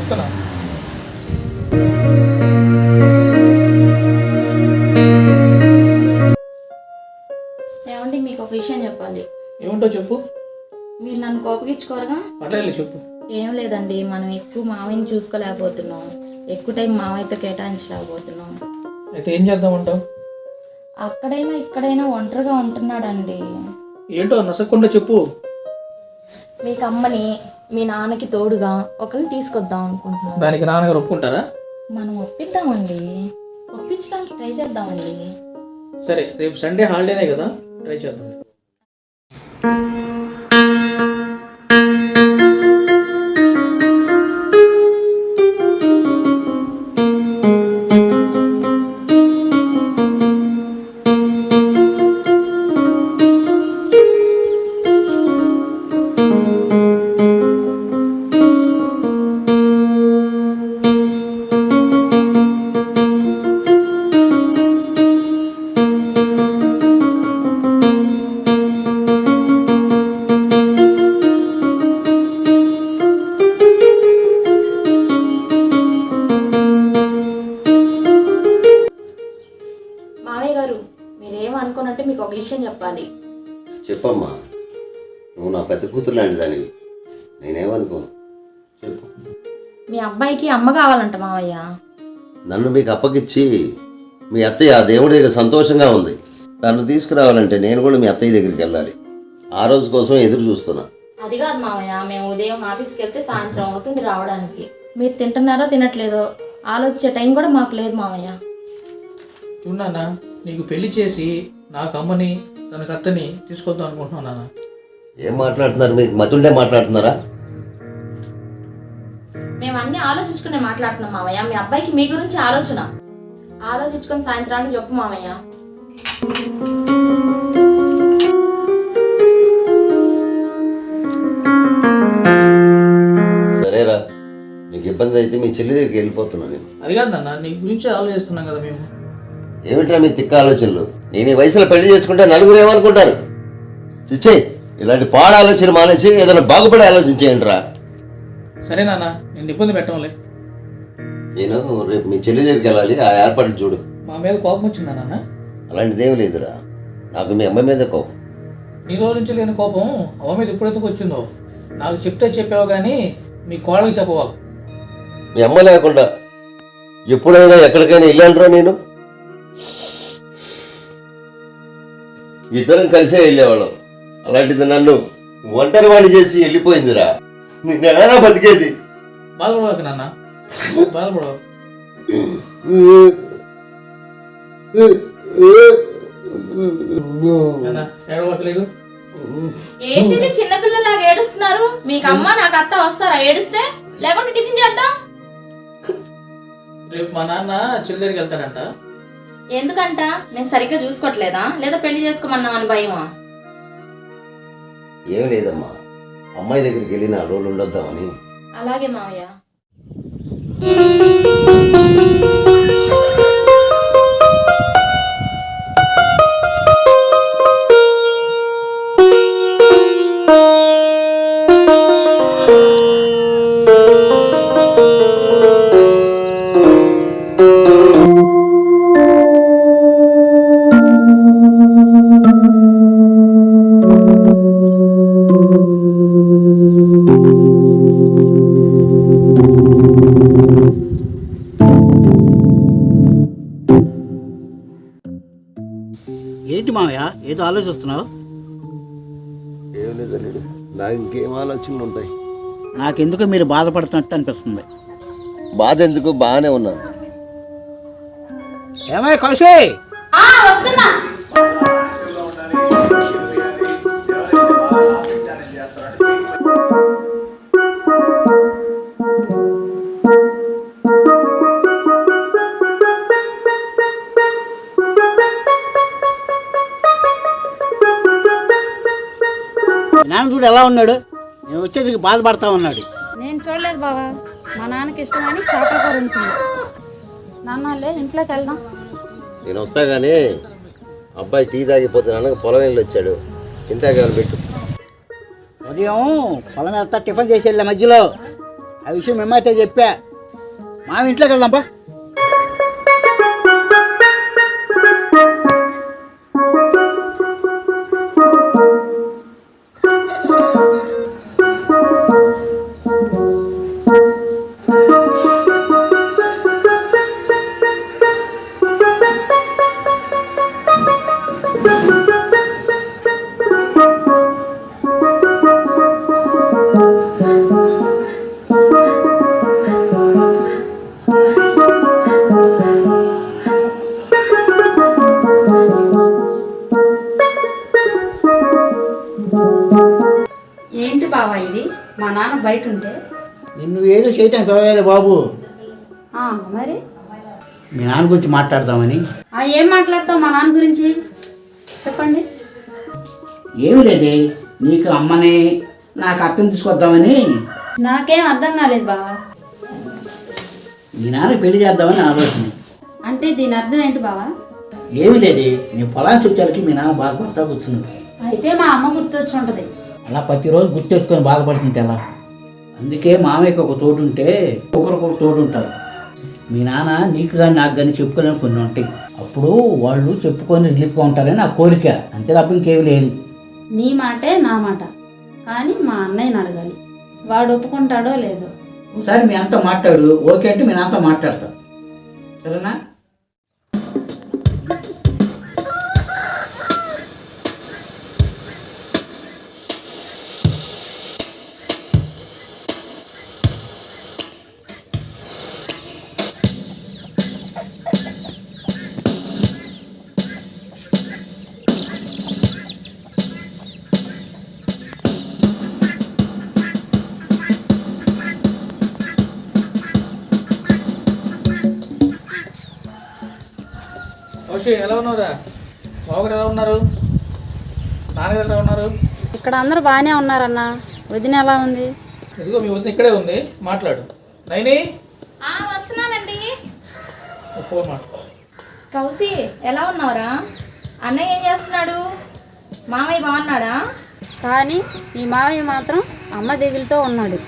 వస్తున్నా. ఏమండి మీకు ఒక విషయం చెప్పాలి. ఏముంటో చెప్పు. మీరు నన్ను కోపగించుకోరుగా? పర్లేదు చెప్పు. ఏం లేదండి, మనం ఎక్కువ మావయ్యని చూసుకోలేకపోతున్నాం, ఎక్కువ టైం మావయ్యతో కేటాయించలేకపోతున్నాం. అయితే ఏం చేద్దామంటావు? అక్కడైనా ఇక్కడైనా ఒంటరిగా ఉంటున్నాడండి. ఏంటో నసకుండా చెప్పు. మీకు అమ్మని మీ నాన్నకి తోడుగా ఒకరిని తీసుకొద్దాం అనుకుంటున్నాను. దానికి నాన్నగారు ఒప్పుకుంటారా? మనం ఒప్పిద్దామండి, ఒప్పించడానికి ట్రై చేద్దామండి. సరే, రేపు సండే హాలిడేనే కదా, ట్రై చేద్దాం. మావయ్య గారు, మీరేమనుకోనంటే మీకు ఒక విషయం చెప్పాలి. చెప్పమ్మా, నువ్వు నా పెద్ద కూతురు లాంటి దానివి, నేనేమనుకోను, చెప్పు. మీ అబ్బాయికి అమ్మ కావాలంట మావయ్య. నన్ను మీకు అప్పగిచ్చి మీ అత్తయ్య ఆ దేవుడి దగ్గర సంతోషంగా ఉంది. తను తీసుకురావాలంటే నేను కూడా మీ అత్తయ్య దగ్గరికి వెళ్ళాలి. ఆ రోజు కోసం ఎదురు చూస్తున్నా. అది కాదు మావయ్య, మేము ఉదయం ఆఫీస్కి వెళ్తే సాయంత్రం అవుతుంది రావడానికి. మీరు తింటున్నారో తినట్లేదో ఆలోచించే టైం కూడా మాకు లేదు మావయ్య. చూడన్నా, నీకు పెళ్లి చేసి నాకు అమ్మని తనకు అత్తని తీసుకొద్దాం అనుకుంటున్నాను నాన్న. ఏం మాట్లాడుతున్నారు? మీకు మతుండే మాట్లాడుతున్నారా? మేము అన్ని ఆలోచించుకునే మాట్లాడుతున్నాం మావయ్య. మీ అబ్బాయికి మీ గురించి ఆలోచించుకొని సాయంత్రానికి చెప్పు మావయ్య. సరేరా, మీకు ఇబ్బంది అయితే మీ చెల్లి దగ్గరికి వెళ్ళిపోతున్నాను నేను. అది కాదు నాన్న, నీ గురించి ఆలోచిస్తున్నాం కదా మేము. ఏమిట్రా మీ తిక్క ఆలోచనలు? నేను ఈ వయసులో పెళ్లి చేసుకుంటే నలుగురు ఏమనుకుంటారు? చిచ్చే, ఇలాంటి పాడ ఆలోచన మానేసి ఏదైనా బాగుపడే ఆలోచించేయండి రా. సరే నాన్న, నేను ఇబ్బంది పెట్టడంలే. నేను రేపు మీ చెల్లి దగ్గరికి వెళ్ళాలి, ఆ ఏర్పాట్లు చూడు. మా మీద కోపం వచ్చిందా నాన్న? అలాంటిదేమీ లేదురా, నాకు మీ అమ్మాయి మీద కోపం. నీ రోజు నుంచి లేని కోపం అమ్మ మీద ఎప్పుడైతే వచ్చిందో నాకు చెప్తే చెప్పావు కానీ మీ కోళ్ళకి చెప్పవాలి. మీ అమ్మ లేకుండా ఎప్పుడైనా ఎక్కడికైనా వెళ్ళానురా నేను? ఇద్దరం కలిసే వెళ్ళేవాళ్ళం. అలాంటిది నన్ను ఒంటరి వాడి చేసి వెళ్ళిపోయిందిరా. నేను ఎలా బతికేది? బాధపడవాక నాన్న, బాధపడవాకు. ఏడవట్లేదు. ఏంటిది చిన్నపిల్లలాగా ఏడుస్తున్నారు? మీకు అమ్మ నాకు అత్త వస్తారా ఏడుస్తే? లేకుంటే టిఫిన్ చేద్దాం. రేపు మా నాన్న చెల్లి దగ్గరికి వెళ్తాడంట. ఎందుకంట? నేను సరిగ్గా చూసుకోవట్లేదా లేదా పెళ్లి చేసుకోమన్నామని భయమా? ఏం లేదమ్మా, అమ్మాయి దగ్గరికి వెళ్ళి 4 రోజులు ఉండొద్దామని. అలాగే మావయ్య. ఏంటి మావయ్య ఏదో ఆలోచిస్తున్నావు? ఏం లేదండి, నాకు ఇంకేం ఆలోచనలు ఉంటాయి. నాకెందుకు మీరు బాధపడుతున్నట్టు అనిపిస్తుంది. బాధ ఎందుకు, బాగానే ఉన్నాను. ఏమై కౌశి, వస్తున్నా. నాన్న చూడు ఎలా ఉన్నాడు, నేను వచ్చేది బాధపడతా ఉన్నాడు. నేను చూడలేదు బావా, మా నాన్నకి ఇష్టమని చేపల కూర ఉంటుంది. నాన్న లే, ఇంట్లోకి వెళ్దాం. నేను వస్తా కానీ అబ్బాయి టీ తాగిపోతే నాన్నకు పొలం వెళ్ళి వచ్చాడు, తింటాక పెట్టు. ఉదయం పొలం వెళ్తా టిఫిన్ చేసి వెళ్ళే మధ్యలో ఆ విషయం మేమైతే చెప్పా. మా ఇంట్లోకి వెళ్దాంపా. ఏంటి బావా ఇది? మా నాన్న బయట ఉంటే నిన్ను ఏదో చేయటం తొలగలేదు బాబు. మరి మీ నాన్న గురించి మాట్లాడదామని. ఏం మాట్లాడతావు మా నాన్న గురించి? చెప్పండి. ఏమి లేదే, నీకు అమ్మని నాకు అత్తని తీసుకొద్దామని. నాకేం అర్థం కాలేదు బావా. మీ నాన్న పెళ్లి చేద్దామని ఆలోచన. అంటే దీని అర్థం ఏంటి బావా? ఏమి లేదే, నీ పొలానికి వచ్చేసరికి మీ నాన్న బాధపడతా కూర్చున్నాడు. అయితే మా అమ్మ గుర్తొచ్చి ఉంటుంది. అలా ప్రతిరోజు గుర్తెచ్చుకొని బాధపడుతుంటే ఎలా? అందుకే మామయ్యకి ఒక తోడు ఉంటే ఒకరికొకరు తోడు ఉంటారు. మీ నాన్న నీకు కానీ నాకు కానీ చెప్పుకోలేని కొన్ని ఉంటాయి. అప్పుడు వాళ్ళు చెప్పుకొని రిలీఫ్గా ఉంటారని నా కోరిక, అంతే తప్ప ఇంకేమి లేదు. నీ మాటే నా మాట, కానీ మా అన్నయ్యని అడగాలి. వాడు ఒప్పుకుంటాడో లేదో. ఒకసారి మీ అంతా మాట్లాడు, ఓకే అంటే మీ నాన్నతో మాట్లాడతా, సరేనా? కౌశి ఎలా ఉన్నావురా? బావగారు ఎలా ఉన్నారు? నాన్నగారు ఎలా ఉన్నారు? ఇక్కడ అందరూ బాగానే ఉన్నారన్న. వదిన ఎలా ఉంది? ఇదిగో మీ వదిన ఇక్కడే ఉంది, మాట్లాడు. నైని వస్తున్నానండి. ఫోన్ మాట్లాడు. కౌసి ఎలా ఉన్నావురా? అన్నయ్య ఏం చేస్తున్నాడు? మామయ్య బాగున్నాడా? కానీ ఈ మావయ్య మాత్రం అమ్మ దిగులుతో ఉన్నాడు.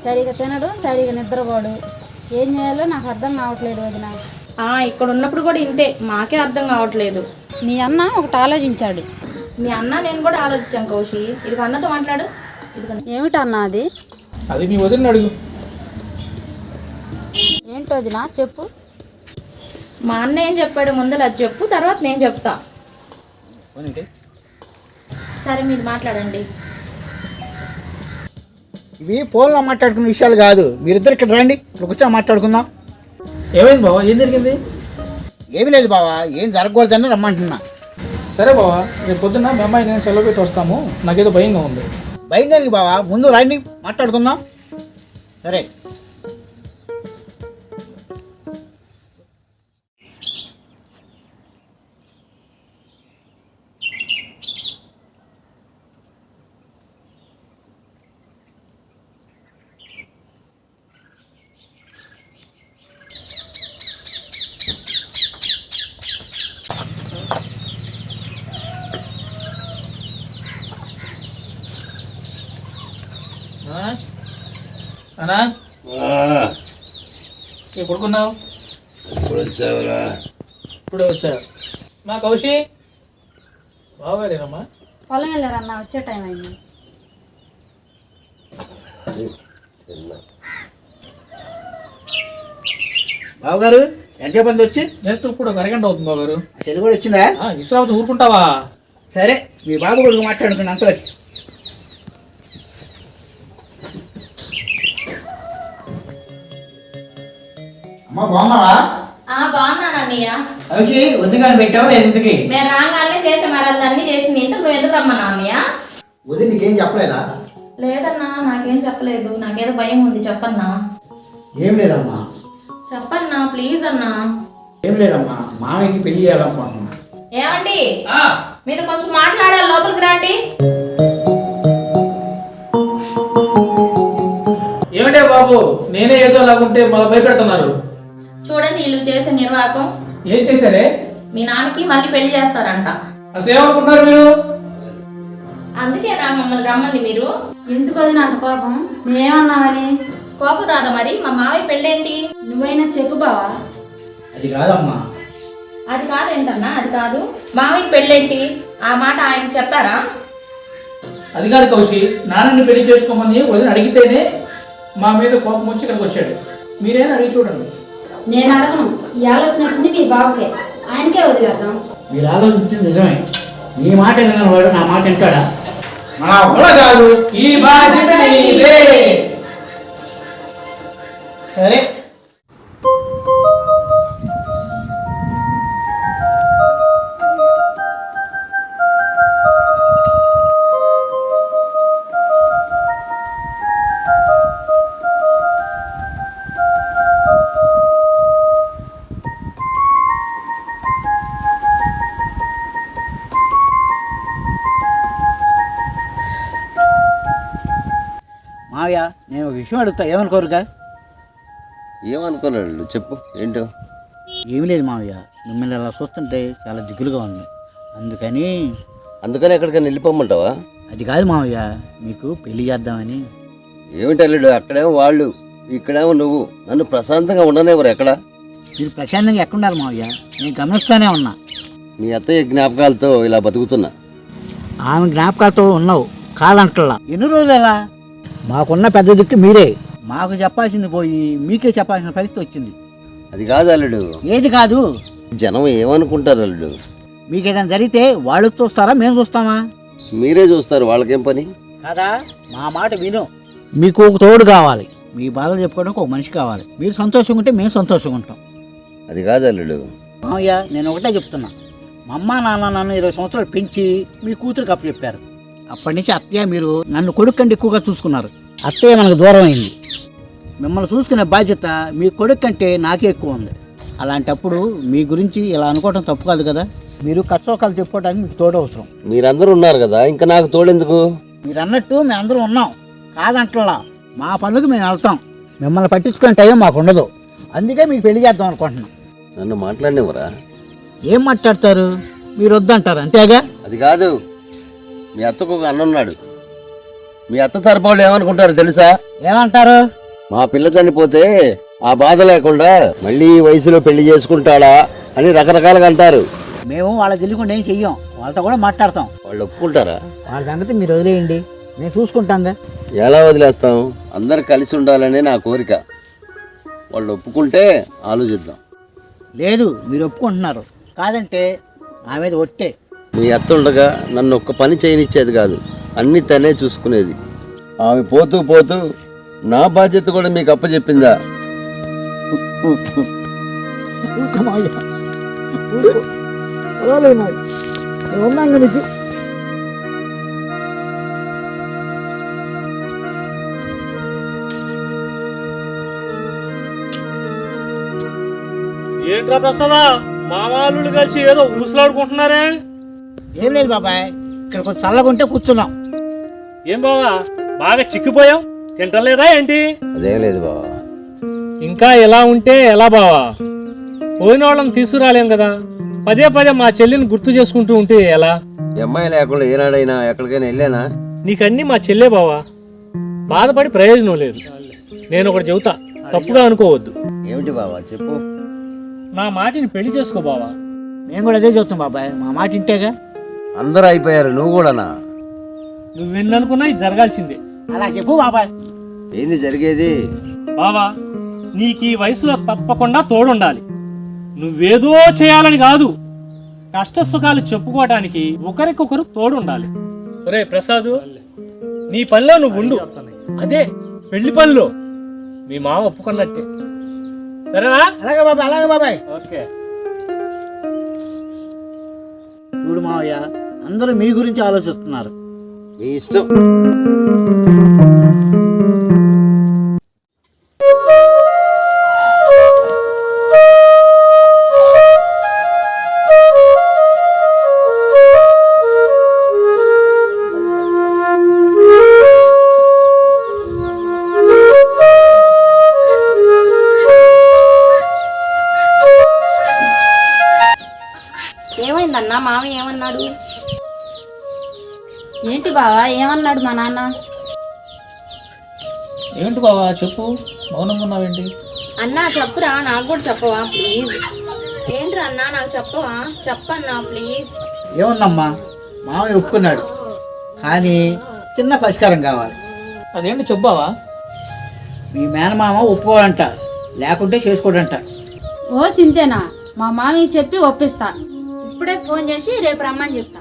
సరిగా తినడు, సరిగా నిద్రపోడు. ఏం చేయాలో నాకు అర్థం కావట్లేదు వదిన. ఇక్కడ ఉన్నప్పుడు కూడా ఇంతే, మాకే అర్థం కావట్లేదు. మీ అన్న ఒకటి ఆలోచించాడు. మీ అన్న నేను కూడా ఆలోచించాను కౌశి. ఇది అన్నతో మాట్లాడు. ఏమిటన్నా అది? అది మీ వదిన అడుగు. ఏంటో వదిన చెప్పు. మా అన్న ఏం చెప్పాడు ముందర అది చెప్పు, తర్వాత నేను చెప్తా. సరే మీరు మాట్లాడండి. ఇవి ఫోన్లో మాట్లాడుకున్న విషయాలు కాదు. మీరిద్దరు ఇక్కడ రండి, ఇక్కడ కూర్చొని మాట్లాడుకుందాం. ఏమైంది బావ? ఏం జరిగింది? ఏమి లేదు బావా, ఏం జరగకూడదని రమ్మంటున్నా. సరే బావ, రేపు పొద్దున్న మీ అమ్మాయి నేను సెలవు పెట్టి వస్తాము. నాకేదో భయంగా ఉంది. బయలుదేరికి బావా, ముందు రండి మాట్లాడుకుందాం. సరే. అన్నా ఎప్పుడుకున్నావు? ఇప్పుడే వచ్చా. మా కౌశి బావగారేనమ్మా? పొలం వెళ్ళారన్న, వచ్చే టైం అయింది. బావగారు ఎంత పని వచ్చి? జస్ట్ ఇప్పుడు ఒక అరగంట అవుతుంది బావగారు. చెల్లి కూడా వచ్చిందా? ఇసురావతి ఊరుకుంటావా? సరే, మీ బాబు కొడుకు మాట్లాడుకున్నా అంతలో. అమ్మా బాగున్నావా? బాగున్నాను అన్నయ్య. కలిసి వదిగాని పెట్టావా లేదు ఇంతకి? మేము రాగానే చేసే మరలు అన్నీ చేసింది. ఇంత నువ్వు ఎందుకు రమ్మన్నా అన్నయ్య? వదిలి నీకేం చెప్పలేదా? లేదన్నా, నాకేం చెప్పలేదు. నాకేదో భయం ఉంది. చెప్పన్నా. ఏం లేదమ్మా. చెప్పన్నా ప్లీజ్ అన్నా. ఏం లేదమ్మా, మామయ్యకి పెళ్లి చేయాలనుకుంటున్నా. ఏమండి, మీతో కొంచెం మాట్లాడాలి, లోపలికి రండి. ఏమిటే బాబు, నేనే ఏదో లాగుంటే మళ్ళీ భయపెడుతున్నారు. చూడండి వీళ్ళు చేసే నిర్వాహకం. ఏం చేశారే? మీ నాన్నకి మళ్ళీ పెళ్లి చేస్తారంట. అసలు ఏమనుకుంటున్నారు మీరు? అందుకే నా మమ్మల్ని రమ్మంది. మీరు ఎందుకు వదిన అంత కోపం? మేమన్నామని? కోపం రాదా మరి? మా మావయ్య పెళ్ళేంటి? నువ్వైనా చెప్పు బావా. అది కాదమ్మా. అది కాదేంటన్నా? అది కాదు, మావయ్య పెళ్ళేంటి? ఆ మాట ఆయన చెప్పారా? అది కాదు కౌశి, నాన్నని పెళ్లి చేసుకోమని వదిన అడిగితేనే మా మీద కోపం వచ్చి ఇక్కడికి వచ్చాడు. మీరేనా అడిగి చూడండి. నేను అడగను, ఈ ఆలోచన వచ్చింది మీ బావకే, ఆయనకే వదిలేద్దాం. మీరు ఆలోచించింది నిజమే. నీ మాట విన్న వాడు నా మాట వింటాడా? నా వల్ల కాదు. ఈ బాధ్యత నీదే. సరే. మావయ్య, నేను ఒక విషయం అడుగుతా, ఏమనుకోరుగా? ఏమనుకోలేడు, చెప్పు ఏంటో. ఏమీ లేదు మావయ్య, మిమ్మల్ని అలా చూస్తుంటే చాలా దిగులుగా ఉంది. అందుకని ఎక్కడికైనా వెళ్ళిపోమంటావా? అది కాదు మావయ్య, మీకు పెళ్లి చేద్దామని. ఏమిటి అల్లుడు, అక్కడేమో వాళ్ళు, ఇక్కడేమో నువ్వు. నన్ను ప్రశాంతంగా ఉండనేవారు ఎక్కడ? మీరు ప్రశాంతంగా ఎక్కడున్నారు మావయ్య? నేను గమనిస్తూనే ఉన్నా. మీ అత్తయ్య జ్ఞాపకాలతో ఇలా బతుకుతున్నా. ఆమె జ్ఞాపకాలతో ఉన్నావు కాదంటలా. ఎన్ని రోజులు ఎలా? మాకున్న పెద్ద దిక్కు మీరే. మాకు చెప్పాల్సింది పోయి మీకే చెప్పాల్సిన పరిస్థితి వచ్చింది. అది కాదు అల్లుడు. ఏది కాదు? జనం ఏమనుకుంటారు అల్లుడు? మీకు ఏదైనా జరిగితే వాళ్ళు చూస్తారా, మేము చూస్తామా? మీరే చూస్తారు, వాళ్ళకేం పని? కదా, మా మాట విను. మీకు ఒక తోడు కావాలి, మీ బాధలు చెప్పుకోవడానికి ఒక మనిషి కావాలి. మీరు సంతోషంగా ఉంటే మేము సంతోషంగా ఉంటాం. అది కాదు అల్లుడు. మావయ్య, నేను ఒకటే చెప్తున్నా, మా అమ్మ నాన్న నన్ను 20 సంవత్సరాలు పెంచి మీ కూతురికి అప్పచెప్పారు. అప్పటి నుంచి అత్తయ్య మీరు నన్ను కొడుకు కంటే ఎక్కువగా చూసుకున్నారు. అత్తయ్య మనకు దూరం అయింది. మిమ్మల్ని చూసుకునే బాధ్యత మీ కొడుకు కంటే నాకే ఎక్కువ ఉంది. అలాంటప్పుడు మీ గురించి ఇలా అనుకోవడం తప్పు కాదు కదా. మీరు కష్టోకాలు చెప్పుకోవడానికి మీకు తోడు అవసరం. మీరందరూ ఉన్నారు కదా, ఇంకా నాకు తోడెందుకు? మీరు అన్నట్టు మేము అందరం ఉన్నాం కాదంటలా. మా పనులకు మేము వెళ్తాం. మిమ్మల్ని పట్టించుకునే టైం మాకు ఉండదు. అందుకే మీకు పెళ్లి చేద్దాం అనుకుంటున్నాం. నన్ను మాట్లాడినవరా? ఏం మాట్లాడతారు? మీరు వద్దంటారు అంతేగా. అది కాదు, మీ అత్తకు ఒక అన్న ఉన్నాడు. మీ అత్త తరపు వాళ్ళు ఏమనుకుంటారు తెలుసా? ఏమంటారు? మా పిల్ల చనిపోతే ఆ బాధ లేకుండా మళ్ళీ ఈ వయసులో పెళ్లి చేసుకుంటాడా అని రకరకాలుగా అంటారు. మేము వాళ్ళకి తెలియకుండా ఏం చెయ్యం, వాళ్ళతో కూడా మాట్లాడతాం. వాళ్ళు ఒప్పుకుంటారా? వాళ్ళ సంగతి మీరు వదిలేయండి, మేము చూసుకుంటాంగా. ఎలా వదిలేస్తాం? అందరు కలిసి ఉండాలనే నా కోరిక. వాళ్ళు ఒప్పుకుంటే ఆలోచిద్దాం. లేదు, మీరు ఒప్పుకుంటున్నారు. కాదంటే నా మీద ఒట్టే. మీ అత్త ఉండగా నన్ను ఒక్క పని చేయనిచ్చేది కాదు, అన్ని తనే చూసుకునేది. ఆమె పోతూ పోతూ నా బాధ్యత కూడా మీకు అప్పచెప్పిందా? ఏంట్రా ప్రసాదా, మామాళ్ళు కలిసి ఏదో ఊసులాడుకుంటున్నారే? ఏం లేదు బాబాయ్, ఇక్కడ కొంచెం చల్లగా ఉంటే కూర్చున్నాం. ఏం బావా, బాగా చిక్కిపోయాం, తింటలేదా ఏంటి? అదేం లేదు బావా. ఇంకా ఎలా ఉంటే ఎలా బావా? పోయిన వాళ్ళని తీసుకురాలేం కదా, పదే పదే మా చెల్లిని గుర్తు చేసుకుంటూ ఉంటే ఎలా? ఈ అమ్మాయి లేకుండా ఏనాడైనా ఎక్కడికైనా వెళ్ళానా? నీకన్నీ మా చెల్లే బావా, బాధపడి ప్రయోజనం లేదు. నేను ఒకటి చెబుతా, తప్పుగా అనుకోవద్దు. ఏమిటి బావా, చెప్పు. నా మాటిని పెళ్లి చేసుకో బావా. మేము కూడా అదే చెప్తాం బాబాయ్, మా మాట ఇంటేగా. అందరూ అయిపోయారు, నువ్వు కూడానా? నువ్వెన్ననుకున్నా ఇది జరగాల్సిందే. అలా చెప్పు బాబాయ్. ఏంది జరిగేది? బావా, నీకు ఈ వయసులో తప్పకుండా తోడుండాలి. నువ్వేదో చేయాలని కాదు, కష్ట సుఖాలు చెప్పుకోవటానికి ఒకరికొకరు తోడుండాలి. ఒరే ప్రసాద్, నీ పనిలో నువ్వు ఉండు, అదే పెళ్లి పనిలో మీ మామ ఒప్పుకున్నట్టే. సరేనా? అలాగే బాబాయ్, అలాగే బాబాయ్. ఓకే. చూడు మావయ్య, అందరూ మీ గురించి ఆలోచిస్తున్నారు. మీ ఇష్టం. ఏమైందన్నా? మామయ్య ఏమన్నాడు? ఏంటి బావా, ఏమన్నాడు మా నాన్న? ఏంటి బావా చెప్పు. మౌనంగా ఉన్నావేంటి? అన్నా చెప్పురా, నాకు కూడా చెప్పవా ప్లీజ్. ఏంట్రా అన్నా, నాకు చెప్పవా? చెప్పన్నా ప్లీజ్. ఏముందమ్మా, మామయ్య ఒప్పుకున్నాడు, కానీ చిన్న పరిష్కారం కావాలి. అదేంటి చెప్పావా? మీ మేనమామ ఒప్పుకోవాలంట, లేకుంటే చేసుకోడంట. ఓ సింతేనా, మా మామయ్య చెప్పి ఒప్పిస్తా. ఇప్పుడే ఫోన్ చేసి రేపు రమ్మని చెప్తా.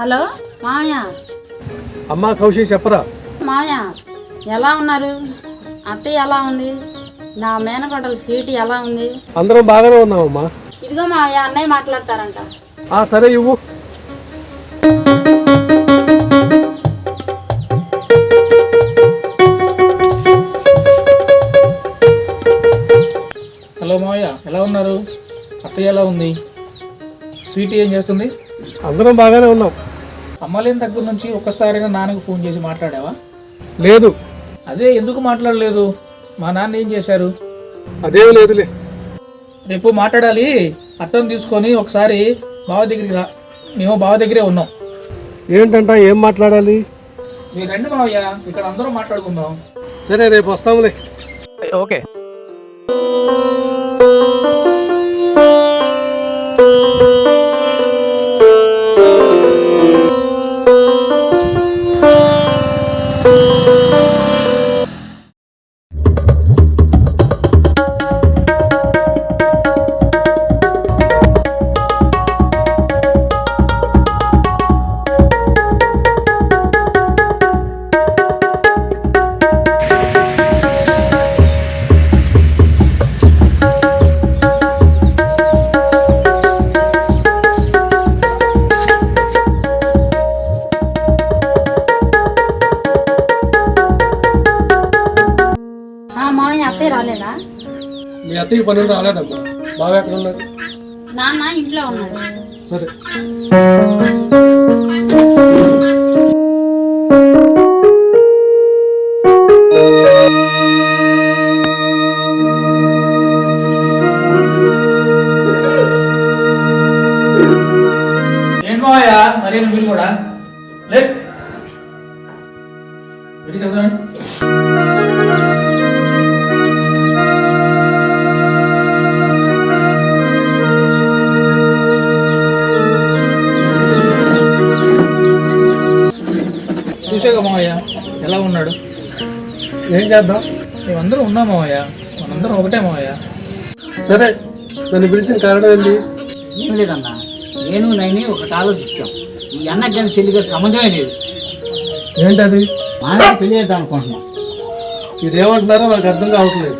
హలో మామయ్య. అమ్మా కౌశి చెప్పరా. మామయ్య ఎలా ఉన్నారు? అత్తయ్య ఎలా ఉంది? నా మేనకోడలు సీటు ఎలా ఉంది? అందరం బాగానే ఉన్నామమ్మా. ఇదిగో మామయ్య, అన్నయ్య మాట్లాడతారంట. సరే ఇవ్వు. హలో మావయ్య, ఎలా ఉన్నారు? అత్తయ్య ఎలా ఉంది? స్వీటీ ఏం చేస్తుంది? అందరం బాగానే ఉన్నాం. అమ్మలేని దగ్గర నుంచి ఒక్కసారైనా నాన్నకు ఫోన్ చేసి మాట్లాడావా? లేదు. అదే ఎందుకు మాట్లాడలేదు? మా నాన్న ఏం చేశారు? అదేం లేదులే. రేపు మాట్లాడాలి. అత్తను తీసుకొని ఒకసారి బావ దగ్గరికి రా. మేము బావ దగ్గరే ఉన్నాం. ఏంటంట, ఏం మాట్లాడాలి? మీరు రండి మావయ్య, ఇక్కడ అందరం మాట్లాడుకుందాం. సరే రేపు వస్తాములే. ఓకే. మామయ్య అత్తయ్య రాలేదా? మీ అత్తయ్య పనులు రాలేదమ్మా. బాగా ఎక్కడ ఉన్నారు? నాన్న ఇంట్లో ఉన్నాడు. సరే. ఏంటి మావయ్య మరి మీరు కూడా లేట్ వెళ్తానండి. చూసాగా మావయ్య ఎలా ఉన్నాడు? ఏం చేద్దాం? మేమందరం ఉన్నాం మావయ్య, మనందరం ఒకటే మావయ్య. సరే, నన్ను పిలిచిన కారణం ఏంటి? ఏం లేదన్నా, నేను నైని ఒకటి ఆలోచించాం. ఈ అన్నకి కానీ చెల్లి గారి సంబంధమే లేదు. ఏంటది? మామయ్యకి పెళ్లి చేద్దాం అనుకుంటున్నాం. ఇదేమంటున్నారో నాకు అర్థం కావట్లేదు.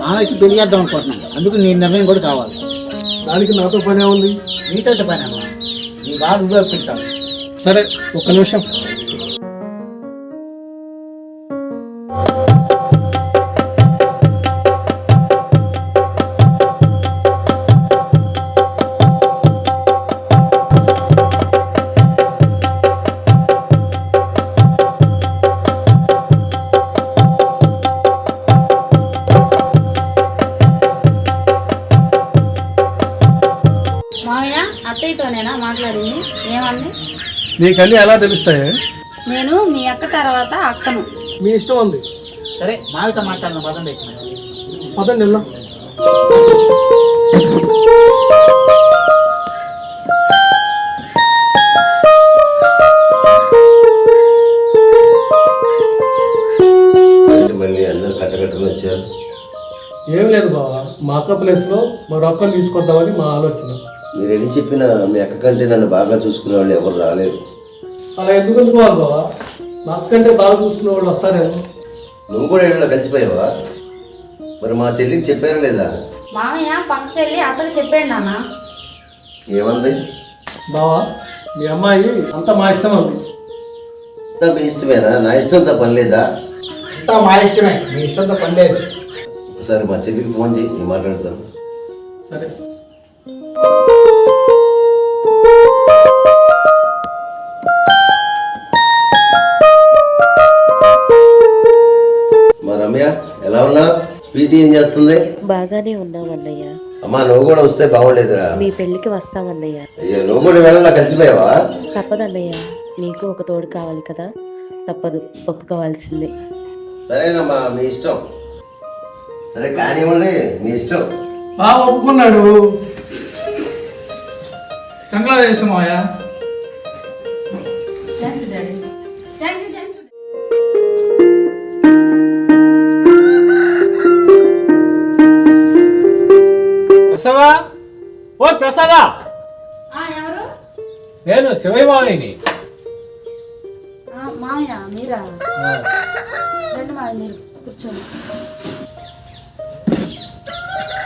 మామయ్యకి పెళ్లి చేద్దాం అనుకుంటున్నాం, అందుకు నీ నిర్ణయం కూడా కావాలి. దానికి నాతో పనే ఉంది. నీతో పని అమ్మా, నీ బాగా ఉపయోగపెడతాను. సరే, ఒక్క నిమిషం. మామయ్య అత్తయ్యతోనేనా మాట్లాడింది? ఏమంది? నీకన్నీ ఎలా తెలుస్తాయి? నేను మీ అక్క తర్వాత అక్కను. మీ ఇష్టం ఉంది. సరే, మావితో మాట్లాడిన పదండి. పదండి వెళ్దాం. మళ్ళీ అందరు కట్టకట్టుకుని వచ్చారు. ఏం లేదు బావా, మా అక్క ప్లేస్లో మరో అక్కను తీసుకొద్దామని మా ఆలోచన. మీరు ఎన్ని చెప్పినా మీ అక్క కంటే నన్ను బాగా చూసుకునే వాళ్ళు ఎవరు రాలేరు. అలా ఎందుకు అనుకోవాలి బావా? మా అక్క కంటే బాగా చూసుకునే వాళ్ళు వస్తారేమో. నువ్వు కూడా ఏమైనా కలిసిపోయావా? మరి మా చెల్లికి చెప్పారా లేదా? మామయ్య పక్కకి వెళ్ళి అత్తకు చెప్పాడు నాన్న. ఏమంది? బావా, మీ అమ్మాయి అంతా మా ఇష్టం అంది. అంతా మీ ఇష్టమేనా? నా ఇష్టంతో పని లేదా? అంతా మా ఇష్టమే, మీ ఇష్టంతో పని లేదు. ఒకసారి మా చెల్లికి ఫోన్ చేయి, నేను మాట్లాడతాను. సరే. చిట్టి ఏం చేస్తుంది? బాగానే ఉన్నామన్నయ్య. అమ్మా నువ్వు కూడా వస్తే బాగుండేదిరా. మీ పెళ్ళికి వస్తామన్నయ్య. అయ్యో నువ్వు కూడా వెళ్ళాలా, కలిసిపోయావా? తప్పదన్నయ్య, నీకు ఒక తోడు కావాలి కదా, తప్పదు, ఒప్పుకోవాల్సిందే. సరేనమ్మా మీ ఇష్టం. సరే కానివ్వండి, మీ ఇష్టం. బాగా ఒప్పుకున్నాడు. కంగ్రాచులేషన్ మావయ్య. ప్రసాదా, ఓ ప్రసాదా, ఎవరు? నేను శివయ్య మావయ్యని. మామయ్య మీరా? రండి మామయ్య, మీరు కూర్చోండి.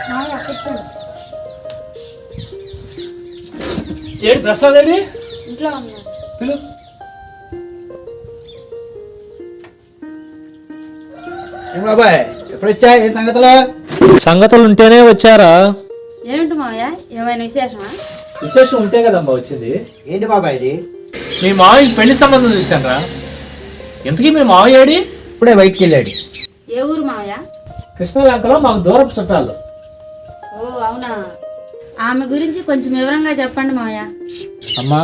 మామయ్య కూర్చోండి. ఏడు ప్రసాద్ అండి, ఇంట్లో ఉన్నారు. పిలు. ఏం బాబాయ్ ఎప్పుడొచ్చా, ఏం సంగతులు? సంగతులు ఉంటేనే వచ్చారా? ఏమిటి మామయ్య, ఏమైనా విశేషమా? విశేషం ఉంటే కదమ్మా వచ్చింది. ఏంటి బాబాయ్ ఇది? మీ మావయ్య పెళ్లి సంబంధం చూశానరా. ఇంతకీ మీ మావయ్య ఏడి? ఇప్పుడే బయటికి వెళ్ళాడు. ఏ ఊరు మామయ్య? కృష్ణలంకలో మాకు దూరపు చుట్టాలు. ఓ అవునా, ఆమె గురించి కొంచెం వివరంగా చెప్పండి మామయ్య. అమ్మా,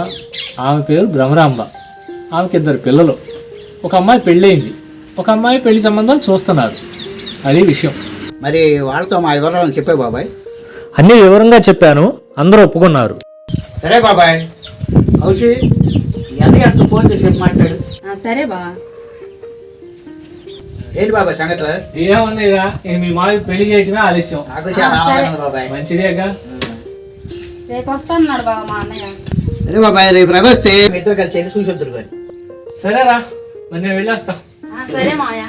ఆమె పేరు భ్రమరాంబ. ఆమెకి 2 పిల్లలు. ఒక అమ్మాయి పెళ్ళయింది, ఒక అమ్మాయి పెళ్లి సంబంధాలు చూస్తున్నారు. అది విషయం. మరి వాళ్ళతో మా వివరాలను చెప్పే బాబాయ్. అన్ని వివరంగా చెప్పాను, అందరూ ఒప్పుకున్నారు. సరే బాబాయ్. కౌశి ఎంత ఫోన్ చేసి మాట్లాడు. సరే బా. ఏంటి బాబాయ్ సంగతులు? ఏముందిరా, మీ మావయ్య పెళ్లి చేయటమే ఆలస్యం. నాకు చాలా ఆనందంగా ఉంది బాబాయ్. మంచిదేగా. రేపు వస్తానన్నాడు బాబా మా అన్నయ్య. సరే బాబాయ్, రేపు రవస్తే మీ ఇద్దరు కలిసి వెళ్ళి చూసి వద్దురు కానీ. సరేరా, మరి నేను వెళ్ళేస్తా. సరే మామయ్య.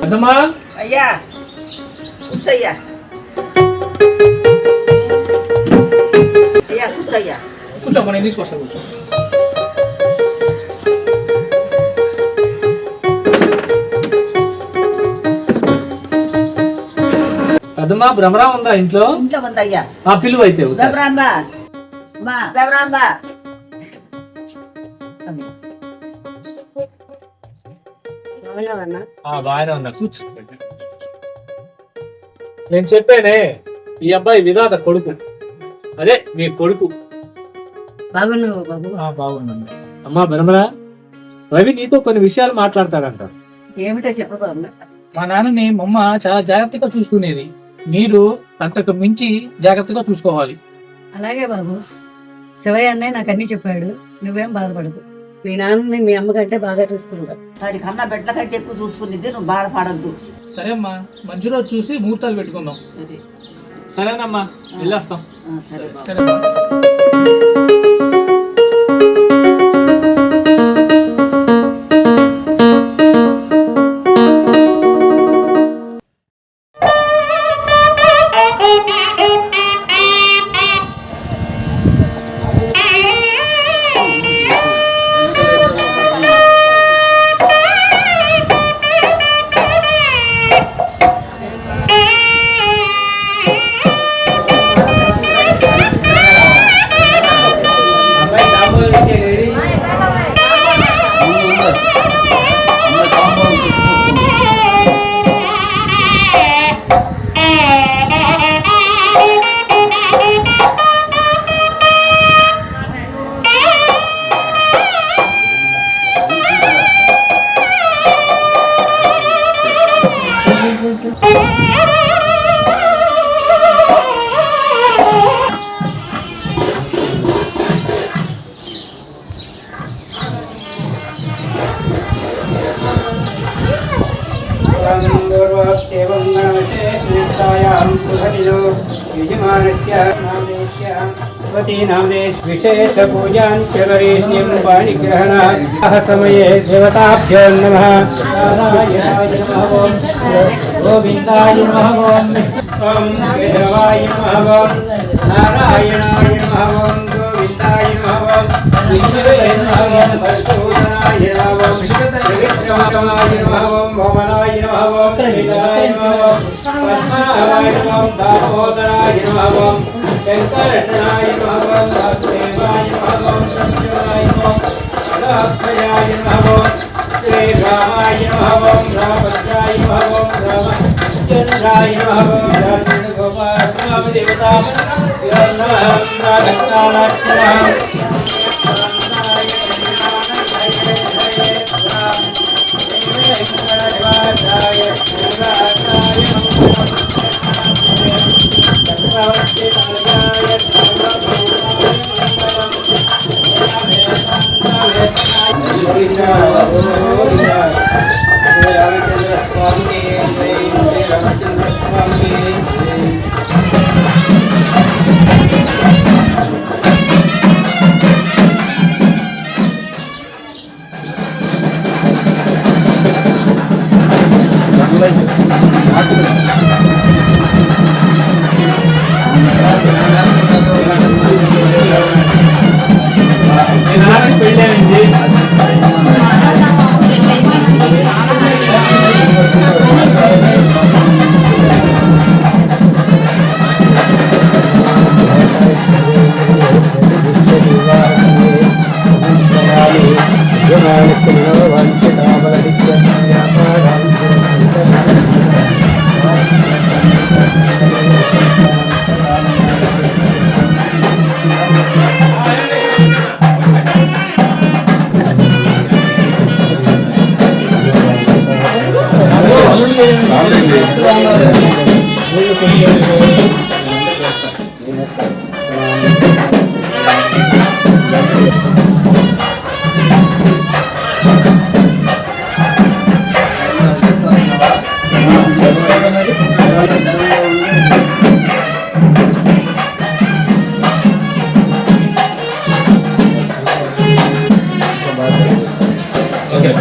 అద్దమ్మా, అయ్యా కూర్చోయ్యా. అయ్యా కూర్చోయ్యా. కూర్చోమ్మా, నేను తీసుకొస్తాను. కూర్చో. పెద్దమ్మా భ్రమరా ఉందా ఇంట్లో? ఇంట్లో ఉందయ్యా. ఆ పిలువ అయితే ఒకసారి. బెబరాంబా, మా బెబరాంబా. బాగానే ఉన్నా, కూర్చో. నేను చెప్పానే, ఈ అబ్బాయి విధాత కొడుకు. అదే మీ కొడుకు. బాగున్నావు బాబు? బాగుందండి. అమ్మా భ్రమరా, రవి నీతో కొన్ని విషయాలు మాట్లాడతాడంట. ఏమిటో చెప్పు బాబు. మా నాన్నని మా అమ్మ చాలా జాగ్రత్తగా చూసుకునేది. మీరు అంతకు మించి జాగ్రత్తగా చూసుకోవాలి. అలాగే బాబు, శివయ్య అన్నయ్య నాకు అన్ని చెప్పాడు, నువ్వేం బాధపడదు. మీ నాన్నని మీ అమ్మకంటే బాగా చూసుకుంటా. దాని కన్నా బిడ్డల కంటే ఎక్కువ చూసుకునేది, నువ్వు బాధపడద్దు. సరే అమ్మా, మంచి రోజు చూసి ముహూర్తాలు పెట్టుకుందాం. సరే సరేనమ్మా, వెళ్ళొస్తాం. సరే బాబు. సరే అమ్మా. विशेष पूजा पाणिग्रहण समये देवताभ्यो नमः। గోవిందాయ నమః ఓం కేశవాయ నమః ఓం నారాయణాయ నమః ఓం గోవిందాయ నమః ఓం విష్ణువే నమః ఓం పరిశోధనాయ నమః ఓం విక్రమాయ నమః ఓం వామనాయ నమః ఓం శ్రీధరాయ నమః ఓం పద్మనాభాయ నమః ఓం దామోదరాయ నమః ఓం శంకర్షణాయ నమః ఓం వాసుదేవాయ నమః ఓం సంజీవాయ నమః ఓం అక్షయాయ నమః ఓం శ్రీరామాయ నమః ఓం రామభద్రాయ నమః ఓం రామచంద్రాయ నమః ఓం రామదేవతాయ నమః ఓకే